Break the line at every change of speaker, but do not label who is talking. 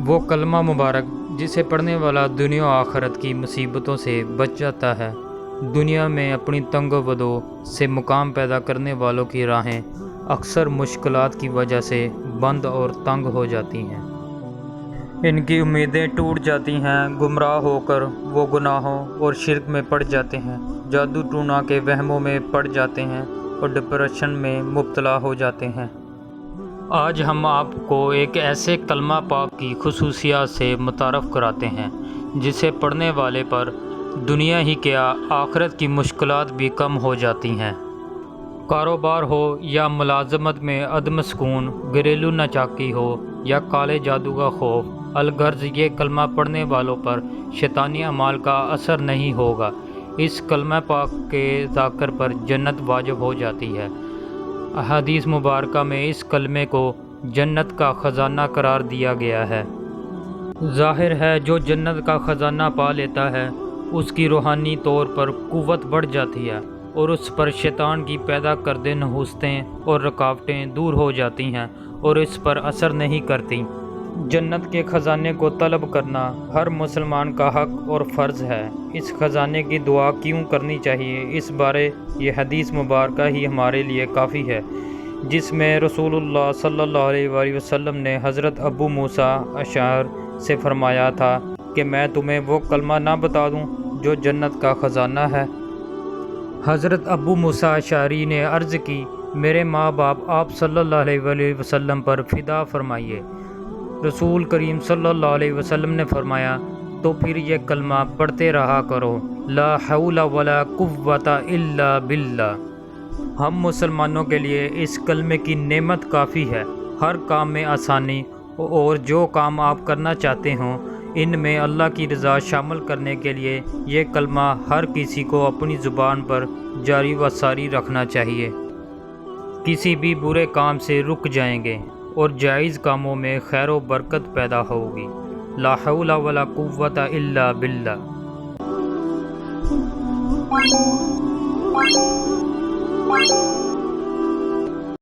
وہ کلمہ مبارک جسے پڑھنے والا دنیا و آخرت کی مصیبتوں سے بچ جاتا ہے۔ دنیا میں اپنی تنگ و بدو سے مقام پیدا کرنے والوں کی راہیں اکثر مشکلات کی وجہ سے بند اور تنگ ہو جاتی ہیں۔ ان کی امیدیں ٹوٹ جاتی ہیں، گمراہ ہو کر وہ گناہوں اور شرک میں پڑ جاتے ہیں، جادو ٹونا کے وہموں میں پڑ جاتے ہیں اور ڈپریشن میں مبتلا ہو جاتے ہیں۔ آج ہم آپ کو ایک ایسے کلمہ پاک کی خصوصیات سے متعارف کراتے ہیں جسے پڑھنے والے پر دنیا ہی کیا آخرت کی مشکلات بھی کم ہو جاتی ہیں۔ کاروبار ہو یا ملازمت میں عدم سکون، گھریلو ناچاکی ہو یا کالے جادو کا خوف، الغرض یہ کلمہ پڑھنے والوں پر شیطانی اعمال کا اثر نہیں ہوگا۔ اس کلمہ پاک کے ذاکر پر جنت واجب ہو جاتی ہے۔ احادیث مبارکہ میں اس کلمے کو جنت کا خزانہ قرار دیا گیا ہے۔ ظاہر ہے جو جنت کا خزانہ پا لیتا ہے اس کی روحانی طور پر قوت بڑھ جاتی ہے اور اس پر شیطان کی پیدا کردہ نحوستیں اور رکاوٹیں دور ہو جاتی ہیں اور اس پر اثر نہیں کرتی۔ جنت کے خزانے کو طلب کرنا ہر مسلمان کا حق اور فرض ہے۔ اس خزانے کی دعا کیوں کرنی چاہیے، اس بارے یہ حدیث مبارکہ ہی ہمارے لیے کافی ہے، جس میں رسول اللہ صلی اللہ علیہ وآلہ وسلم نے حضرت ابو موسیٰ اشعری سے فرمایا تھا کہ میں تمہیں وہ کلمہ نہ بتا دوں جو جنت کا خزانہ ہے۔ حضرت ابو موسیٰ اشعری نے عرض کی، میرے ماں باپ آپ صلی اللہ علیہ وآلہ وسلم پر فدا فرمائیے۔ رسول کریم صلی اللہ علیہ وسلم نے فرمایا، تو پھر یہ کلمہ پڑھتے رہا کرو، لا حول ولا قوت الا باللہ۔ ہم مسلمانوں کے لیے اس کلمے کی نعمت کافی ہے۔ ہر کام میں آسانی اور جو کام آپ کرنا چاہتے ہوں ان میں اللہ کی رضا شامل کرنے کے لیے یہ کلمہ ہر کسی کو اپنی زبان پر جاری و ساری رکھنا چاہیے۔ کسی بھی برے کام سے رک جائیں گے اور جائز کاموں میں خیر و برکت پیدا ہوگی۔ لا حول ولا قوت الا باللہ۔
Thank you.